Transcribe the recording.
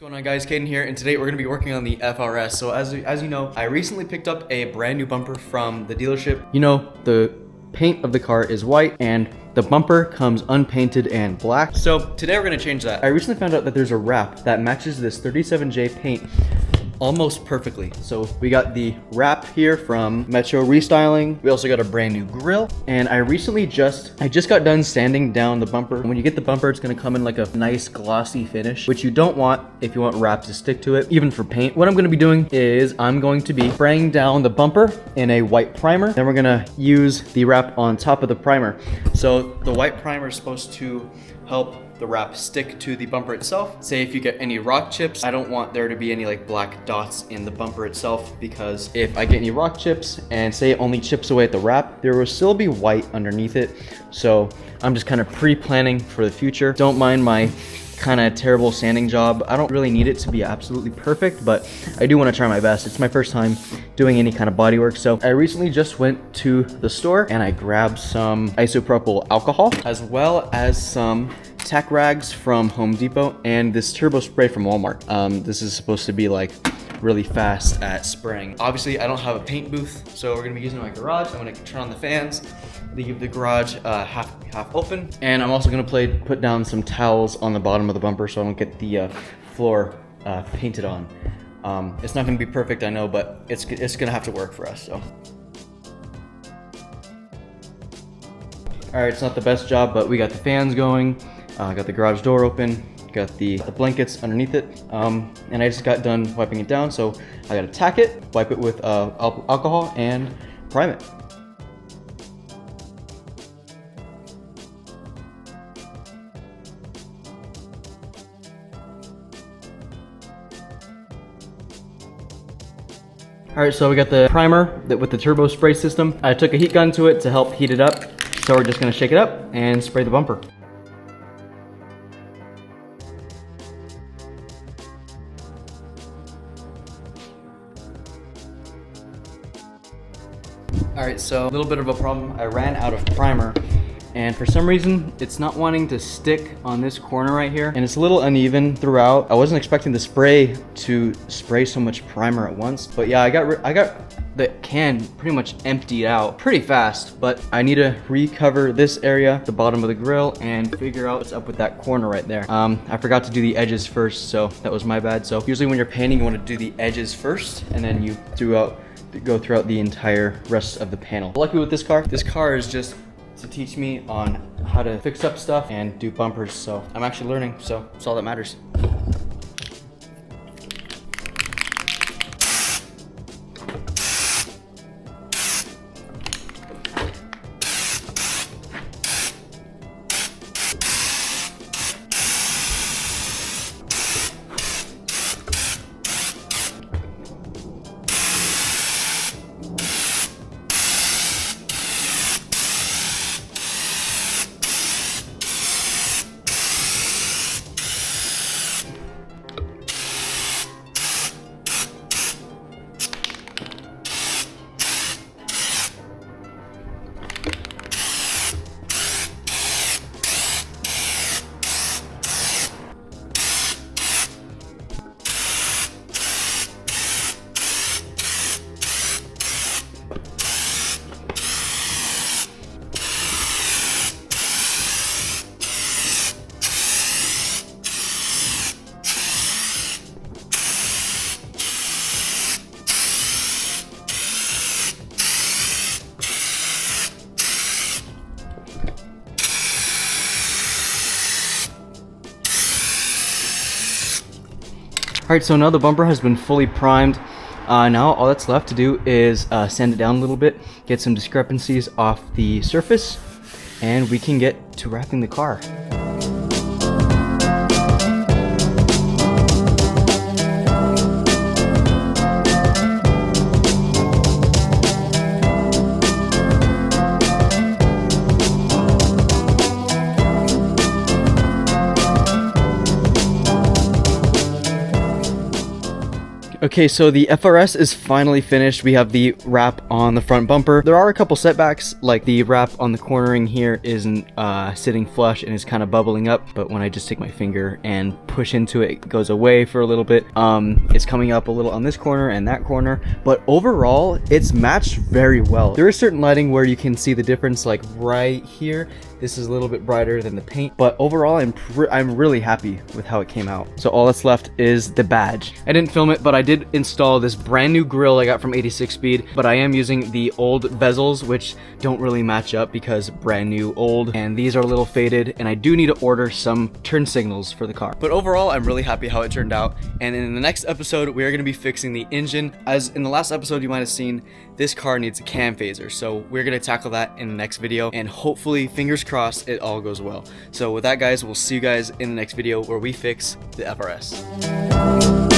What's going on, guys? Caden here, and today we're going to be working on the FRS. So as you know, I recently picked up a brand new bumper from the dealership. You know, the paint of the car is white and the bumper comes unpainted and black. So today we're going to change that. I recently found out that there's a wrap that matches this 37J paint almost perfectly. So we got the wrap here from Metro Restyling. We also got a brand new grill, and I just got done sanding down the bumper. When you get the bumper, it's gonna come in like a nice glossy finish, which you don't want if you want wrap to stick to it, even for paint. What I'm gonna be doing is I'm going to be spraying down the bumper in a white primer. Then we're gonna use the wrap on top of the primer. So the white primer is supposed to help the wrap stick to the bumper itself. Say if you get any rock chips, I don't want there to be any like black dots in the bumper itself, because if I get any rock chips and say it only chips away at the wrap, there will still be white underneath it. So I'm just kind of pre-planning for the future. Don't mind my kind of terrible sanding job. I don't really need it to be absolutely perfect, but I do want to try my best. It's my first time doing any kind of body work. So I recently just went to the store and I grabbed some isopropyl alcohol, as well as some tack rags from Home Depot and this turbo spray from Walmart. This is supposed to be like really fast at spraying. Obviously, I don't have a paint booth, so we're gonna be using my garage. I'm gonna turn on the fans, leave the garage half open, and I'm also gonna put down some towels on the bottom of the bumper so I don't get the floor painted on. It's not gonna be perfect, I know, but it's gonna have to work for us. So. All right, it's not the best job, but we got the fans going. Got the garage door open, got the blankets underneath it, and I just got done wiping it down, so I gotta tack it, wipe it with alcohol, and prime it. All right, so we got the primer with the turbo spray system. I took a heat gun to it to help heat it up, so we're just gonna shake it up and spray the bumper. All right, so a little bit of a problem. I ran out of primer, and for some reason, it's not wanting to stick on this corner right here, and it's a little uneven throughout. I wasn't expecting the spray to spray so much primer at once, but yeah, I got the can pretty much emptied out pretty fast, but I need to recover this area, the bottom of the grill, and figure out what's up with that corner right there. I forgot to do the edges first, so that was my bad. So usually when you're painting, you want to do the edges first, and then you go throughout the entire rest of the panel. Luckily with this car is just to teach me on how to fix up stuff and do bumpers, so I'm actually learning, so that's all that matters. All right, so now the bumper has been fully primed. Now all that's left to do is sand it down a little bit, get some discrepancies off the surface, and we can get to wrapping the car. Okay, so the FRS is finally finished. We have the wrap on the front bumper. There are a couple setbacks, like the wrap on the cornering here isn't sitting flush and is kind of bubbling up, but when I just take my finger and push into it, it goes away for a little bit. It's coming up a little on this corner and that corner, but overall, it's matched very well. There is certain lighting where you can see the difference, like right here. This is a little bit brighter than the paint, but overall, I'm really happy with how it came out. So all that's left is the badge. I didn't film it, but I did install this brand new grill I got from 86 Speed, but I am using the old bezels, which don't really match up because brand new, old, and these are a little faded, and I do need to order some turn signals for the car. But overall, I'm really happy how it turned out, and in the next episode, we are going to be fixing the engine. As in the last episode, you might have seen, this car needs a cam phaser, so we're going to tackle that in the next video, and hopefully, fingers crossed, it all goes well. So with that, guys, we'll see you guys in the next video where we fix the FRS.